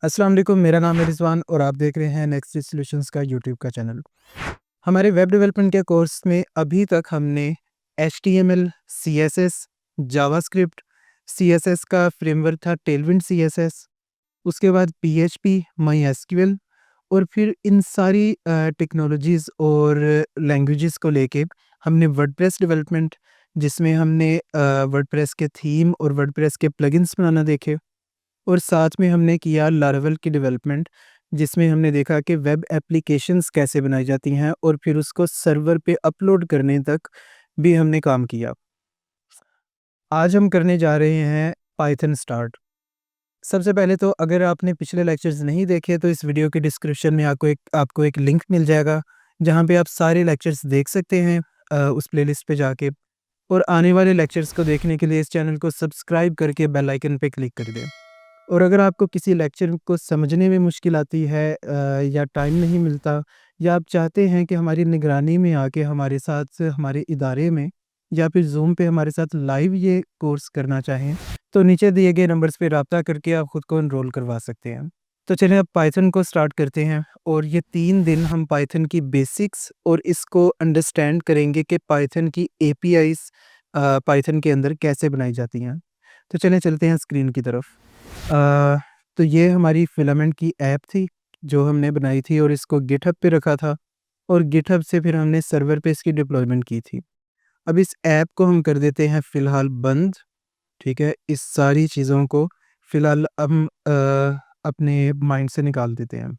अस्सलाम वालेकुम, मेरा नाम है रिज़वान और आप देख रहे हैं नेक्स्ट सॉल्यूशंस का यूट्यूब का चैनल। हमारे वेब डेवलपमेंट के कोर्स में अभी तक हमने एचटीएमएल, सीएसएस, जावास्क्रिप्ट, सीएसएस का फ्रेमवर्क था टेलविंड सीएसएस, उसके बाद पीएचपी, माईएसक्यूएल और फिर इन सारी टेक्नोलॉजीज़ और लैंग्वेजेस को लेके हमने वर्डप्रेस डेवलपमेंट, जिसमें हमने वर्डप्रेस के थीम और वर्डप्रेस के प्लगइन्स बनाना देखे और साथ में हमने किया लारावेल की डेवलपमेंट, जिसमें हमने देखा कि वेब एप्लीकेशंस कैसे बनाई जाती हैं और फिर उसको सर्वर पे अपलोड करने तक भी हमने काम किया। आज हम करने जा रहे हैं पाइथन स्टार्ट। सबसे पहले तो अगर आपने पिछले लेक्चर्स नहीं देखे तो इस वीडियो के डिस्क्रिप्शन में आपको एक लिंक मिल जाएगा, जहाँ पे आप सारे लेक्चर्स देख सकते हैं उस प्लेलिस्ट पे जाके। और आने वाले लेक्चर्स को देखने के लिए इस चैनल को सब्सक्राइब करके बेल आइकन पे क्लिक कर दें। और अगर आपको किसी लेक्चर को समझने में मुश्किल आती है या टाइम नहीं मिलता या आप चाहते हैं कि हमारी निगरानी में आके हमारे साथ हमारे इदारे में या फिर ज़ूम पे हमारे साथ लाइव ये कोर्स करना चाहें, तो नीचे दिए गए नंबर्स पे राब्ता करके आप खुद को एनरोल करवा सकते हैं। तो चलिए अब पाइथन को स्टार्ट करते हैं और ये 3 दिन हम पाइथन की बेसिक्स और इसको अंडरस्टैंड करेंगे कि पाइथन की एपीआईज़ पाइथन के अंदर कैसे बनाई जाती हैं। तो चलिए चलते हैं स्क्रीन की तरफ। अ, तो ये हमारी फिलामेंट की ऐप थी, जो हमने बनाई थी और इसको गिटहब पे रखा था और गिटहब से फिर हमने सर्वर पे इसकी डिप्लॉयमेंट की थी। अब इस ऐप को हम कर देते हैं फ़िलहाल बंद, ठीक है? इस सारी चीज़ों को फ़िलहाल हम अपने माइंड से निकाल देते हैं।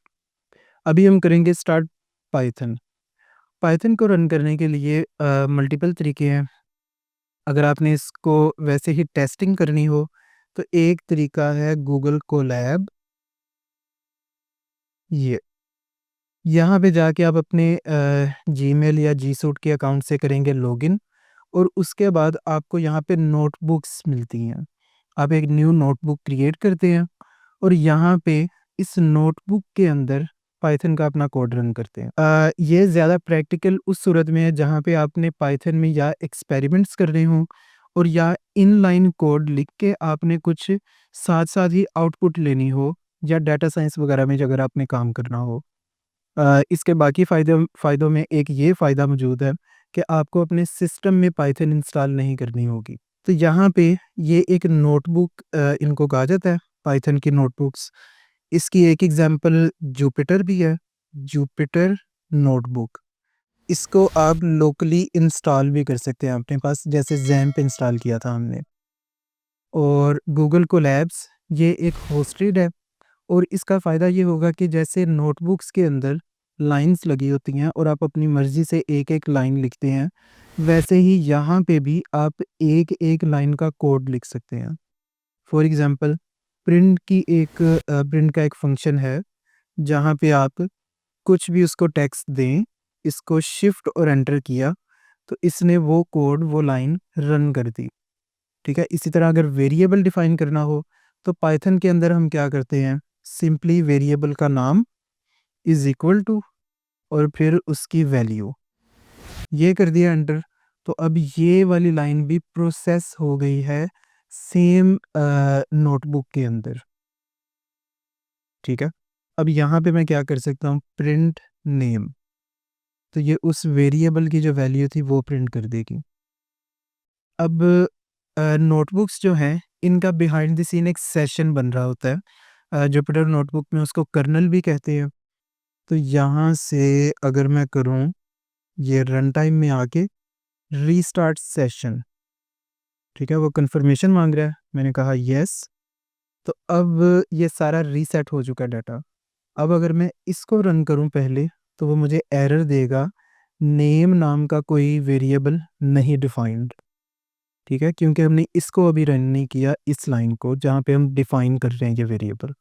अभी हम करेंगे स्टार्ट पाइथन। पाइथन को रन करने के लिए मल्टीपल तरीके हैं। अगर आपने इसको वैसे ही टेस्टिंग करनी हो, तो एक तरीका है गूगल कोलैब। ये यहाँ पे जाके आप अपने जीमेल या जी सूट के अकाउंट से करेंगे लॉगिन और उसके बाद आपको यहाँ पे नोटबुक्स मिलती हैं। आप एक न्यू नोटबुक क्रिएट करते हैं और यहाँ पे इस नोटबुक के अंदर पाइथन का अपना कोड रन करते हैं। ये ज़्यादा प्रैक्टिकल उस सूरत में है जहाँ पे आपने पाइथन में या एक्सपेरिमेंट्स करने हों और या इनलाइन कोड लिख के आपने कुछ साथ-साथ ही आउटपुट लेनी हो या डाटा साइंस वगैरह में अगर आपने काम करना हो। इसके बाकी फ़ायदों में एक ये फ़ायदा मौजूद है कि आपको अपने सिस्टम में पाइथन इंस्टॉल नहीं करनी होगी। तो यहाँ पे ये एक नोटबुक इनको कहा जाता है, पाइथन की नोटबुक्स। इसकी एक एग्ज़ाम्पल जुपिटर भी है, जुपिटर नोटबुक। इसको आप लोकली इंस्टॉल भी कर सकते हैं अपने पास, जैसे ज़ैम्प इंस्टॉल किया था हमने। और गूगल कोलैब्स ये एक होस्टेड है और इसका फ़ायदा ये होगा कि जैसे नोटबुक्स के अंदर लाइन्स लगी होती हैं और आप अपनी मर्ज़ी से एक-एक लाइन लिखते हैं, वैसे ही यहाँ पे भी आप एक-एक लाइन का कोड लिख सकते हैं। फॉर एग्ज़ाम्पल प्रिंट का एक फ़ंक्शन है, जहाँ पे आप कुछ भी उसको टेक्स्ट दें, इसको शिफ्ट और एंटर किया, तो इसने वो कोड, वो लाइन रन कर दी। ठीक है? इसी तरह अगर वेरिएबल डिफ़ाइन करना हो, तो पाइथन के अंदर हम क्या करते हैं, सिंपली वेरिएबल का नाम इज़ इक्वल टू और फिर उसकी वैल्यू, ये कर दिया एंटर। तो अब ये वाली लाइन भी प्रोसेस हो गई है सेम नोटबुक के अंदर, ठीक है? अब यहाँ पे मैं क्या कर सकता हूँ, प्रिंट नेम, तो ये उस वेरिएबल की जो वैल्यू थी वो प्रिंट कर देगी। अब नोटबुक्स जो हैं, इनका बिहाइंड द सीन एक सेशन बन रहा होता है। जुपिटर नोटबुक में उसको कर्नल भी कहते हैं। तो यहाँ से अगर मैं करूँ, ये रन टाइम में आके रीस्टार्ट सेशन, ठीक है? वो कन्फर्मेशन माँग रहा है, मैंने कहा येस, तो अब ये सारा रीसेट हो चुका है डाटा। अब अगर मैं इसको रन करूँ पहले, तो वो मुझे एरर देगा, नेम नाम का कोई वेरिएबल नहीं डिफाइंड, ठीक है? क्योंकि हमने इसको अभी रन नहीं किया, इस लाइन को जहाँ पे हम डिफाइन कर रहे हैं ये वेरिएबल।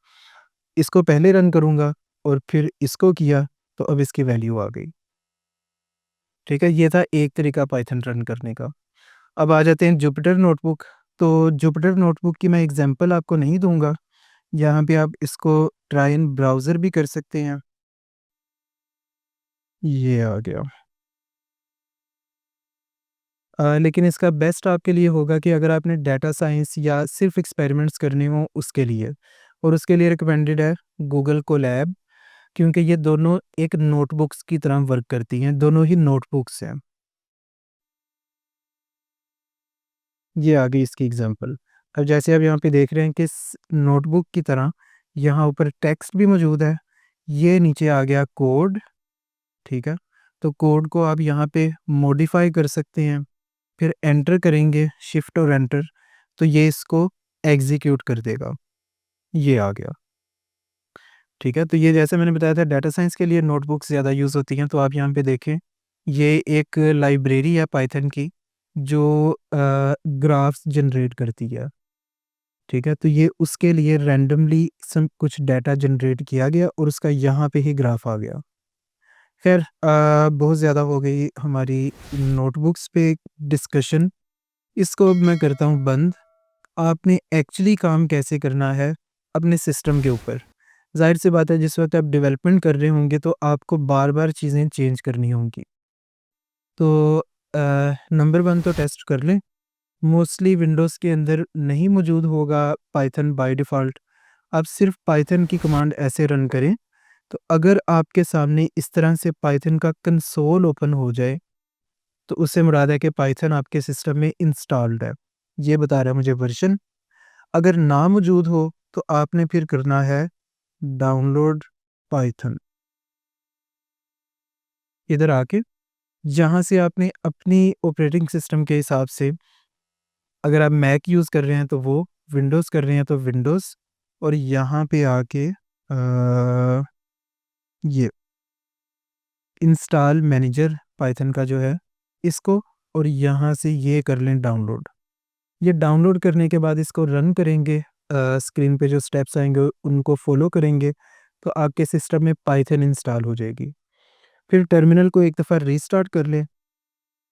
इसको पहले रन करूँगा और फिर इसको किया, तो अब इसकी वैल्यू आ गई, ठीक है? ये था एक तरीका पाइथन रन करने का। अब आ जाते हैं जुपिटर नोटबुक। तो जुपिटर नोटबुक की मैं एग्ज़ाम्पल आपको नहीं दूँगा, यहाँ पे आप इसको ट्राई इन ब्राउज़र भी कर सकते हैं। ये आ गया। लेकिन इसका बेस्ट आपके लिए होगा कि अगर आपने डाटा साइंस या सिर्फ़ एक्सपेरिमेंट्स करने हों उसके लिए, और उसके लिए रिकमेंडेड है गूगल कोलैब, क्योंकि ये दोनों एक नोटबुक्स की तरह वर्क करती हैं, दोनों ही नोटबुक्स हैं। ये आ गई इसकी एग्जांपल। अब जैसे आप यहाँ पे देख रहे हैं कि नोटबुक की तरह यहाँ ऊपर टेक्स्ट भी मौजूद है, ये नीचे आ गया कोड। ठीक है, तो कोड को आप यहाँ पे मॉडिफाई कर सकते हैं, फिर एंटर करेंगे, शिफ्ट और एंटर, तो ये इसको एग्जीक्यूट कर देगा। ये आ गया। ठीक है, तो ये जैसे मैंने बताया था डाटा साइंस के लिए नोटबुक्स ज़्यादा यूज़ होती हैं। तो आप यहाँ पे देखें, ये एक लाइब्रेरी है पाइथन की जो ग्राफ्स जनरेट करती है। ठीक है, तो ये उसके लिए रैंडमली सम कुछ डाटा जनरेट किया गया और उसका यहाँ पे ही ग्राफ आ गया। खैर, बहुत ज़्यादा हो गई हमारी नोटबुक्स पे डिस्कशन, इसको अब मैं करता हूँ बंद। आपने एक्चुअली काम कैसे करना है अपने सिस्टम के ऊपर। ज़ाहिर सी बात है, जिस वक़्त आप डेवलपमेंट कर रहे होंगे तो आपको बार-बार चीज़ें चेंज करनी होंगी। तो नंबर 1 तो टेस्ट कर लें। मोस्टली विंडोज़ के अंदर नहीं मौजूद होगा पाइथन बाय डिफ़ॉल्ट। आप सिर्फ पाइथन की कमांड ऐसे रन करें, तो अगर आपके सामने इस तरह से पाइथन का कंसोल ओपन हो जाए, तो उससे मुराद है कि पाइथन आपके सिस्टम में इंस्टॉल्ड है। ये बता रहा है मुझे वर्ज़न। अगर ना मौजूद हो, तो आपने फिर करना है डाउनलोड पाइथन। इधर आके जहाँ से आपने अपनी ऑपरेटिंग सिस्टम के हिसाब से, अगर आप मैक यूज़ कर रहे हैं तो वो, विंडोज़ कर रहे हैं तो विंडोज़, और यहाँ पे आके ये इंस्टॉल मैनेजर पाइथन का जो है इसको, और यहाँ से ये कर लें डाउनलोड। ये डाउनलोड करने के बाद इसको रन करेंगे, स्क्रीन पे जो स्टेप्स आएंगे उनको फॉलो करेंगे, तो आपके सिस्टम में पाइथन इंस्टॉल हो जाएगी। फिर टर्मिनल को एक दफ़ा रीस्टार्ट कर लें।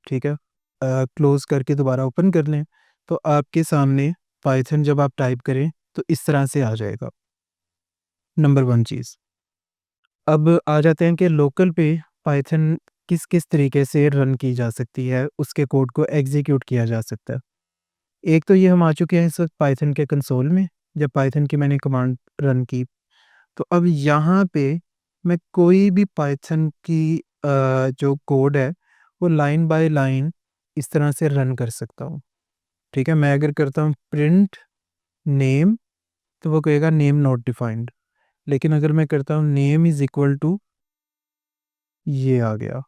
ठीक है, क्लोज़ करके दोबारा ओपन कर लें, तो आपके सामने पाइथन जब आप टाइप करें तो इस तरह से आ जाएगा। नंबर 1 चीज़। अब आ जाते हैं कि लोकल पे पाइथन किस-किस तरीके से रन की जा सकती है, उसके कोड को एग्ज़ीक्यूट किया जा सकता है। एक तो ये हम आ चुके हैं इस वक़्त पाइथन के कंसोल में, जब पाइथन की मैंने कमांड रन की। तो अब यहाँ पे मैं कोई भी पाइथन की जो कोड है, वो लाइन बाय लाइन इस तरह से रन कर सकता हूँ। ठीक है, मैं अगर करता हूँ प्रिंट नेम, तो वो कहेगा नेम नॉट डिफाइंड। लेकिन अगर मैं करता हूँ नेम इज़ इक्वल टू, ये आ गया,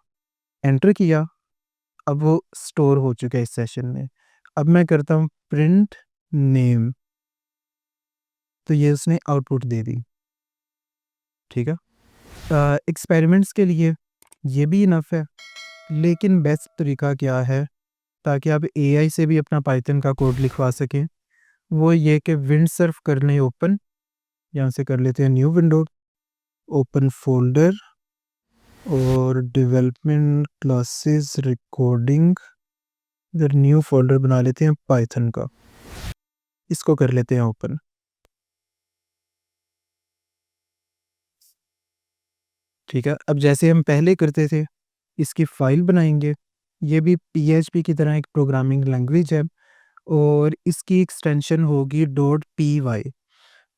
एंटर किया, अब वो स्टोर हो चुका है इस सेशन में। अब मैं करता हूँ प्रिंट नेम, तो ये उसने आउटपुट दे दी। ठीक है, एक्सपेरिमेंट्स के लिए ये भी इनफ है, लेकिन बेस्ट तरीका क्या है ताकि आप एआई से भी अपना पाइथन का कोड लिखवा सकें, वो ये कि विंडसर्फ कर लें ओपन। यहाँ से कर लेते हैं न्यू विंडो, ओपन फोल्डर, और डेवलपमेंट क्लासेस रिकॉर्डिंग, इधर न्यू फोल्डर बना लेते हैं पाइथन का, इसको कर लेते हैं ओपन। ठीक है, अब जैसे हम पहले करते थे, इसकी फ़ाइल बनाएंगे। ये भी पीएचपी की तरह एक प्रोग्रामिंग लैंग्वेज है, और इसकी एक्सटेंशन होगी डॉट पी वाई।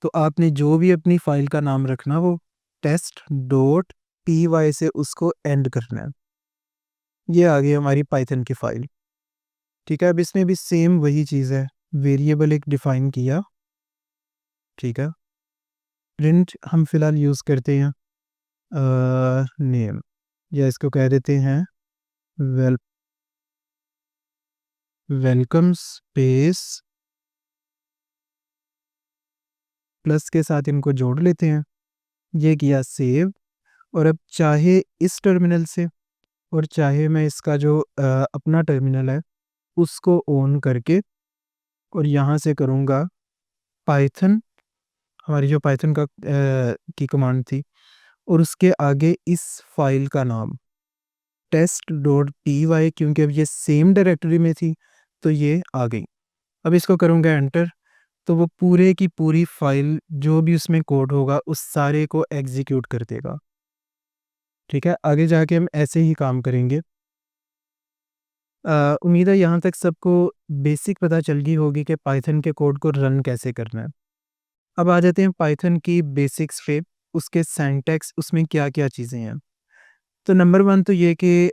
तो आपने जो भी अपनी फ़ाइल का नाम रखना, वो टेस्ट डॉट पी वाई से उसको एंड करना है। ये आ गई हमारी पाइथन की फ़ाइल। ठीक है, अब इसमें भी सेम वही चीज़ है, वेरिएबल एक डिफ़ाइन किया। ठीक है, प्रिंट हम फ़िलहाल यूज़ करते हैं नेम, या इसको कह देते हैं वेल वेलकम स्पेस, प्लस के साथ इनको जोड़ लेते हैं। ये किया सेव, और अब चाहे इस टर्मिनल से, और चाहे मैं इसका जो अपना टर्मिनल है उसको ऑन करके, और यहाँ से करूँगा पाइथन, हमारी जो पाइथन का की कमांड थी, और उसके आगे इस फाइल का नाम टेस्ट डॉट पी वाई, क्योंकि अब ये सेम डायरेक्टरी में थी तो ये आ गई। अब इसको करूँगा एंटर, तो वो पूरे की पूरी फाइल जो भी उसमें कोड होगा उस सारे को एग्जीक्यूट कर देगा। ठीक है, आगे जाके हम ऐसे ही काम करेंगे। उम्मीद है यहाँ तक सबको बेसिक पता चल गई होगी कि पाइथन के कोड को रन कैसे करना है। अब आ जाते हैं पाइथन की बेसिक्स पे। उसके सिंटैक्स, उसमें क्या-क्या चीज़ें हैं। तो नंबर 1 तो ये कि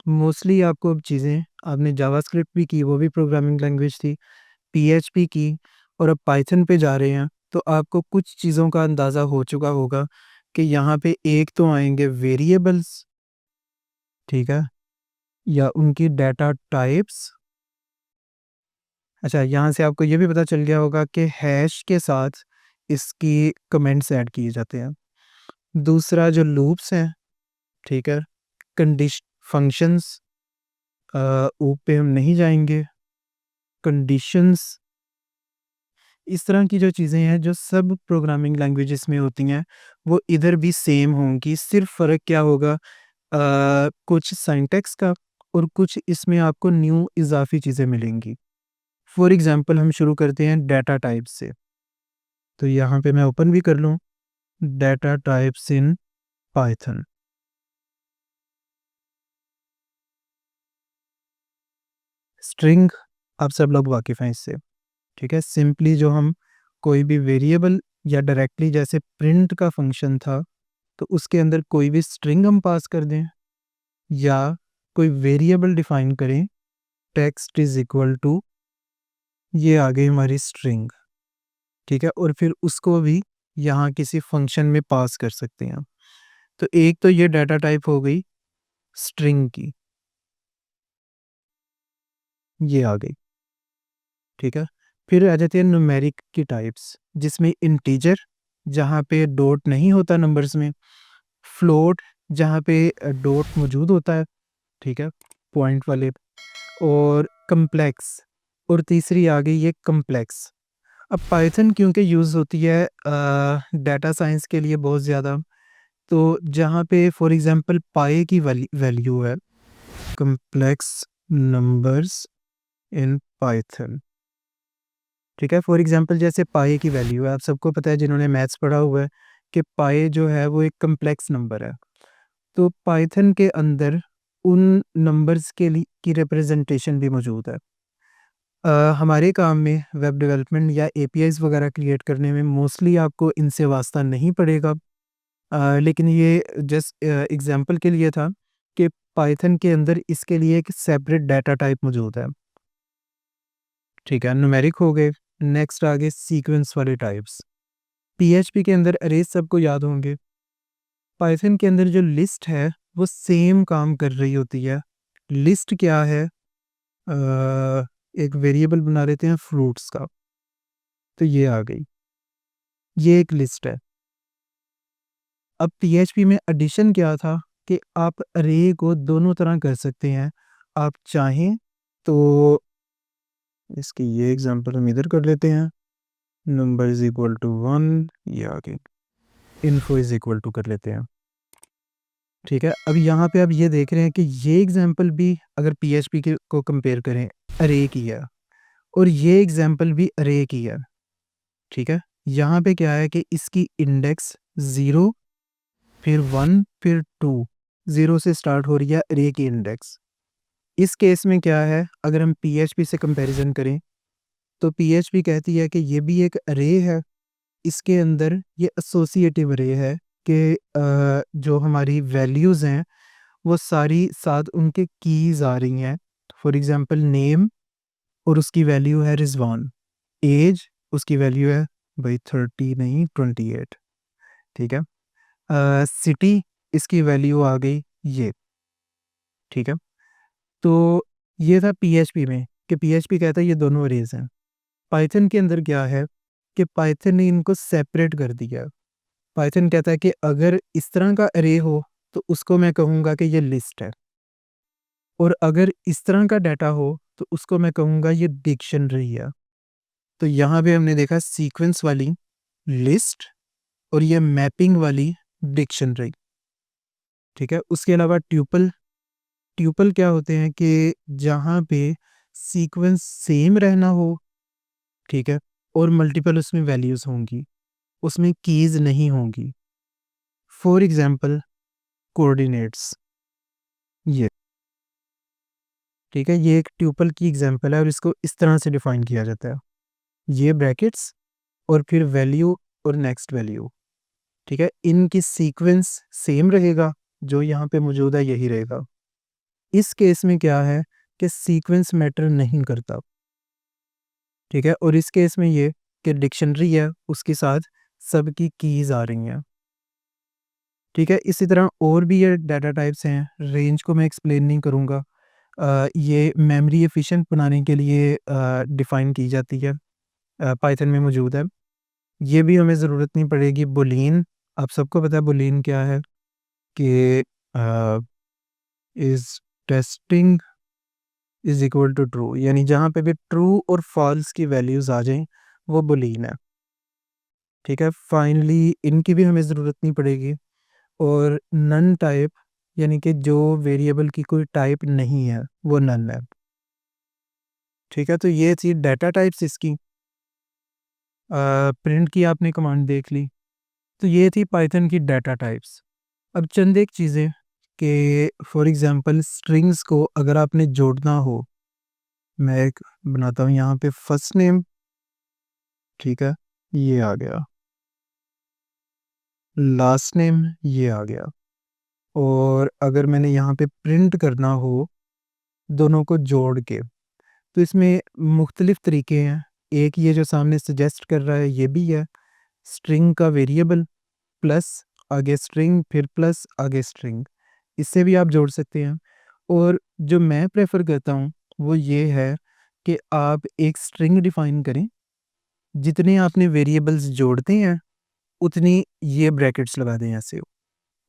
मोस्टली आपको अब चीज़ें आपने जावास्क्रिप्ट भी की, वो भी प्रोग्रामिंग लैंग्वेज थी, पीएचपी की और अब पाइथन पे जा रहे हैं, तो आपको कुछ चीज़ों का अंदाज़ा हो चुका होगा कि यहाँ पे एक तो आएँगे वेरिएबल्स, ठीक है? या उनकी डाटा टाइप्स। अच्छा, यहाँ से आपको ये भी पता चल गया होगा कि हैश के साथ इसकी कमेंट्स ऐड किए जाते हैं। दूसरा जो लूप्स हैं, ठीक है? कंडीश फंक्शंस, ऊप पे हम नहीं जाएँगे। कंडीशंस, इस तरह की जो चीज़ें हैं, जो सब प्रोग्रामिंग लैंग्वेजेस में होती हैं, वो इधर भी सेम होंगी। सिर्फ़ फ़र्क क्या होगा, कुछ सिंटैक्स का और कुछ इसमें आपको न्यू इज़ाफ़ी चीज़ें मिलेंगी। फॉर एग्ज़ाम्पल हम शुरू करते हैं डाटा टाइप से। तो यहाँ पे मैं ओपन भी कर लूँ, data types in Python. String, आप सब लोग वाकिफ़ हैं इससे, ठीक है? सिंपली जो हम कोई भी वेरिएबल या डायरेक्टली जैसे प्रिंट का फंक्शन था, तो उसके अंदर कोई भी स्ट्रिंग हम पास कर दें या कोई वेरिएबल डिफाइन करें, टेक्स्ट इज़ इक्वल टू, ये आ गई हमारी स्ट्रिंग, ठीक है? और फिर उसको भी यहाँ किसी फंक्शन में पास कर सकते हैं। तो एक तो ये डाटा टाइप हो गई स्ट्रिंग की, ये आ गई, ठीक है? फिर आ जाती है न्यूमेरिक की टाइप्स, जिसमें इंटीजर, जहाँ पे डॉट नहीं होता नंबर्स में, फ्लोट, जहाँ पे डॉट मौजूद होता है, ठीक है? पॉइंट वाले, और कम्प्लेक्स, और तीसरी आ गई ये कम्प्लेक्स। अब पाइथन क्योंकि यूज़ होती है डाटा साइंस के लिए बहुत ज़्यादा, तो जहाँ पे फॉर एग्ज़ाम्पल पाई की वैल्यू है, कम्प्लेक्स नंबर्स इन पाइथन, ठीक है? फॉर एग्ज़ाम्पल जैसे पाई की वैल्यू है, आप सबको पता है जिन्होंने मैथ्स पढ़ा हुआ है कि पाई जो है वो एक कम्प्लेक्स नंबर है। तो पाइथन के अंदर उन नंबर्स के लिए की रिप्रेजेंटेशन भी मौजूद है। हमारे काम में वेब डेवलपमेंट या एपीआईज़ वगैरह क्रिएट करने में मोस्टली आपको इनसे वास्ता नहीं पड़ेगा। लेकिन ये जस्ट एग्ज़ाम्पल के लिए था कि पाइथन के अंदर इसके लिए एक सेपरेट डाटा टाइप मौजूद है। ठीक है, न्यूमेरिक हो गए, नेक्स्ट आ गए सीक्वेंस वाले टाइप्स। पीएचपी के अंदर अरेज सबको याद होंगे। पाइथन के अंदर जो लिस्ट है, वो सेम काम कर रही होती है। लिस्ट क्या है? एक वेरिएबल बना लेते हैं फ्रूट्स का, तो ये आ गई, ये एक लिस्ट है। अब पीएचपी में एडिशन क्या था कि आप अरे को दोनों तरह कर सकते हैं। आप चाहें तो इसकी ये एग्जांपल हम इधर कर लेते हैं, नंबर इज इक्वल टू 1, ये आगे इन्फो इज इक्वल टू कर लेते हैं। ठीक है, अब यहाँ पे आप ये देख रहे हैं कि ये एग्जांपल भी अगर पीएचपी के को कंपेयर करें, अरे की है, और ये एग्जांपल भी अरे की है। ठीक है, यहाँ पे क्या है कि इसकी इंडेक्स 0, फिर 1, फिर 2, 0 से स्टार्ट हो रही है अरे की इंडेक्स। इस केस में क्या है, अगर हम पीएचपी से कंपैरिजन करें, तो पीएचपी कहती है कि ये भी एक अरे है, इसके अंदर ये एसोसिएटिव अरे है कि जो हमारी वैल्यूज़ हैं, वो सारी साथ उनके कीज़ आ रही हैं। फॉर एग्ज़ाम्पल नेम, और उसकी वैल्यू है रिज़वान। ऐज, उसकी वैल्यू है भाई 30 नहीं 28, ठीक है? सिटी, इसकी वैल्यू आ गई ये, ठीक है? तो ये था पीएचपी में कि पीएचपी कहता है ये दोनों अरेज़ हैं। पाइथन के अंदर क्या है कि पाइथन ने इनको सेपरेट कर दिया है। पाइथन कहता है कि अगर इस तरह का अरे हो, तो उसको मैं कहूँगा कि ये लिस्ट है, और अगर इस तरह का डाटा हो, तो उसको मैं कहूँगा ये डिक्शनरी है। तो यहाँ पे हमने देखा सीक्वेंस वाली लिस्ट और ये मैपिंग वाली डिक्शनरी, ठीक है? उसके अलावा ट्यूपल, ट्यूपल क्या होते हैं कि जहाँ पे सीक्वेंस सेम रहना हो, ठीक है? और मल्टीपल उसमें वैल्यूज़ होंगी, उसमें कीज़ नहीं होंगी। फॉर एग्ज़ाम्पल कोऑर्डिनेट्स, ये, ठीक है? ये एक ट्यूपल की एग्ज़ाम्पल है और इसको इस तरह से डिफ़ाइन किया जाता है। ये ब्रैकेट्स और फिर वैल्यू और नेक्स्ट वैल्यू, ठीक है, इनकी सीक्वेंस सेम रहेगा, जो यहाँ पे मौजूद है यही रहेगा। इस केस में क्या है कि सीक्वेंस मैटर नहीं करता, ठीक है, और इस केस में ये कि डिक्शनरी है उसके साथ सबकी कीज़ आ रही हैं, ठीक है। इसी तरह और भी ये डाटा टाइप्स हैं, रेंज को मैं एक्सप्लेन नहीं करूँगा। ये मेमोरी एफिशिएंट बनाने के लिए डिफ़ाइन की जाती है, पाइथन में मौजूद है। ये भी हमें ज़रूरत नहीं पड़ेगी। बूलियन, आप सबको पता है बूलियन क्या है, कि is testing is equal to true, यानी जहाँ पे भी ट्रू और फॉल्स की वैल्यूज़ आ जाएँ वो बूलियन है, ठीक है। फाइनली इनकी भी हमें ज़रूरत नहीं पड़ेगी। और नन टाइप, यानी कि जो वेरिएबल की कोई टाइप नहीं है वो नन है, ठीक है। तो ये थी डाटा टाइप्स इसकी। प्रिंट की आपने कमांड देख ली, तो ये थी पाइथन की डाटा टाइप्स। अब चंद एक चीज़ें कि फॉर एग्जांपल स्ट्रिंग्स को अगर आपने जोड़ना हो, मैं एक बनाता हूँ यहाँ पे फर्स्ट नेम, ठीक है, ये आ गया, लास्ट नेम ये आ गया, और अगर मैंने यहाँ पे प्रिंट करना हो दोनों को जोड़ के, तो इसमें मुख्तलिफ तरीके हैं। एक ये जो सामने सजेस्ट कर रहा है ये भी है, स्ट्रिंग का वेरिएबल प्लस आगे स्ट्रिंग फिर प्लस आगे स्ट्रिंग, इससे भी आप जोड़ सकते हैं। और जो मैं प्रेफर करता हूँ वो ये है कि आप एक स्ट्रिंग डिफाइन करें, जितने आपने वेरिएबल्स जोड़ते हैं उतनी ये ब्रैकेट्स लगा दें ऐसे,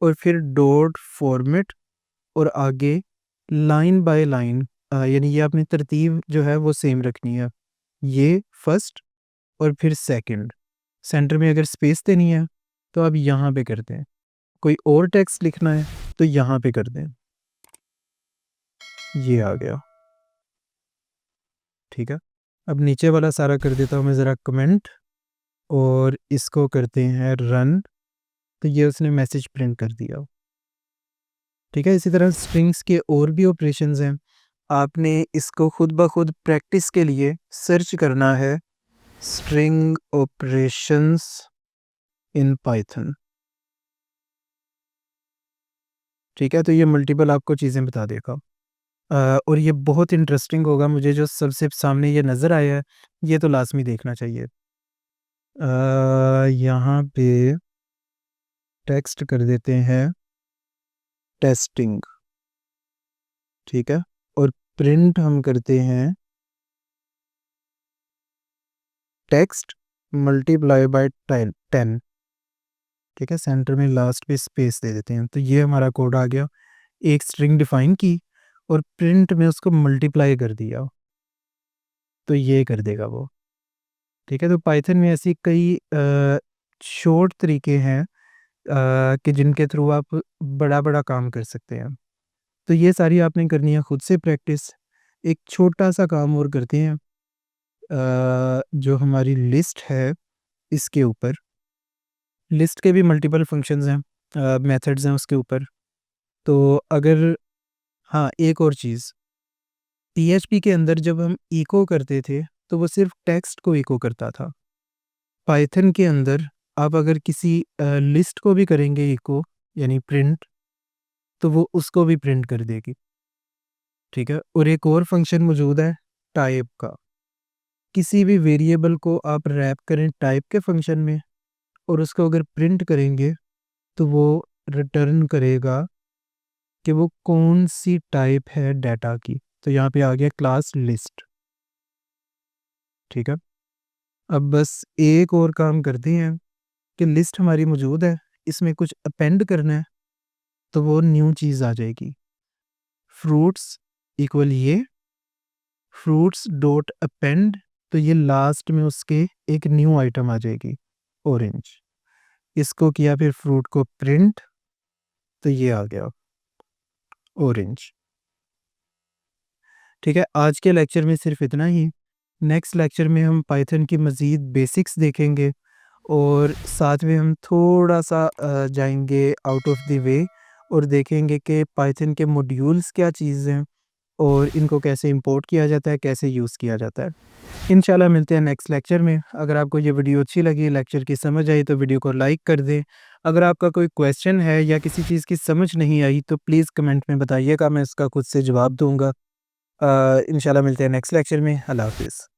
और फिर डॉट फॉर्मेट, और आगे लाइन बाय लाइन, यानी ये आपने तरतीब जो है वो सेम रखनी है, ये फर्स्ट और फिर सेकंड, सेंटर में अगर स्पेस देनी है तो आप यहाँ पे कर दें, कोई और टेक्स्ट लिखना है तो यहाँ पे कर दें, ये आ गया, ठीक है। अब नीचे वाला सारा कर देता हूँ मैं ज़रा कमेंट, और इसको करते हैं रन, तो ये उसने मैसेज प्रिंट कर दिया, ठीक है। इसी तरह स्ट्रिंग्स के और भी ऑपरेशंस हैं, आपने इसको खुद ब खुद प्रैक्टिस के लिए सर्च करना है, स्ट्रिंग ऑपरेशंस इन पाइथन, ठीक है। तो ये मल्टीपल आपको चीज़ें बता देगा, और ये बहुत इंटरेस्टिंग होगा। मुझे जो सबसे सामने ये नज़र आया है ये तो लाजमी देखना चाहिए। यहाँ पे टेक्स्ट कर देते हैं टेस्टिंग, ठीक है, और प्रिंट हम करते हैं टेक्स्ट मल्टीप्लाई बाय 10, ठीक है। सेंटर में लास्ट पे स्पेस दे देते हैं, तो ये हमारा कोड आ गया। एक स्ट्रिंग डिफाइन की और प्रिंट में उसको मल्टीप्लाई कर दिया, तो ये कर देगा वो, ठीक है। तो पाइथन में ऐसी कई शॉर्ट तरीके हैं कि जिनके थ्रू आप बड़ा बड़ा काम कर सकते हैं। तो ये सारी आपने करनी है खुद से प्रैक्टिस। एक छोटा सा काम और करते हैं, जो हमारी लिस्ट है इसके ऊपर, लिस्ट के भी मल्टीपल फंक्शंस हैं, मेथड्स हैं उसके ऊपर। तो अगर, हाँ, एक और चीज़, पीएचपी के अंदर जब हम इको करते थे तो वो सिर्फ टेक्स्ट को इको करता था। पाइथन के अंदर आप अगर किसी लिस्ट को भी करेंगे इको, यानी प्रिंट, तो वो उसको भी प्रिंट कर देगी, ठीक है। और एक और फंक्शन मौजूद है टाइप का, किसी भी वेरिएबल को आप रैप करें टाइप के फंक्शन में और उसको अगर प्रिंट करेंगे तो वो रिटर्न करेगा कि वो कौन सी टाइप है डाटा की। तो यहाँ पे आ गया क्लास लिस्ट, ठीक है। अब बस एक और काम करते हैं कि लिस्ट हमारी मौजूद है, इसमें कुछ अपेंड करना है, तो वो न्यू चीज़ आ जाएगी, फ्रूट्स इक्वल ये फ्रूट्स डॉट अपेंड, तो ये लास्ट में उसके एक न्यू आइटम आ जाएगी, ऑरेंज। इसको किया फिर फ्रूट को प्रिंट, तो ये आ गया ऑरेंज, ठीक है। आज के लेक्चर में सिर्फ इतना ही। नेक्स्ट लेक्चर में हम पाइथन की मज़ीद बेसिक्स देखेंगे, और साथ में हम थोड़ा सा जाएंगे आउट ऑफ द वे और देखेंगे कि पाइथन के मॉड्यूल्स क्या चीज़ हैं, और इनको कैसे इंपोर्ट किया जाता है, कैसे यूज़ किया जाता है। इंशाल्लाह मिलते हैं नेक्स्ट लेक्चर में। अगर आपको ये वीडियो अच्छी लगी, लेक्चर की समझ आई तो वीडियो को लाइक कर दें। अगर आपका कोई क्वेश्चन है या किसी चीज़ की समझ नहीं आई तो प्लीज़ कमेंट में बताइएगा, मैं इसका खुद से जवाब दूँगा। इंशाल्लाह मिलते हैं नेक्स्ट लेक्चर में। अल्लाह हाफ़िज़।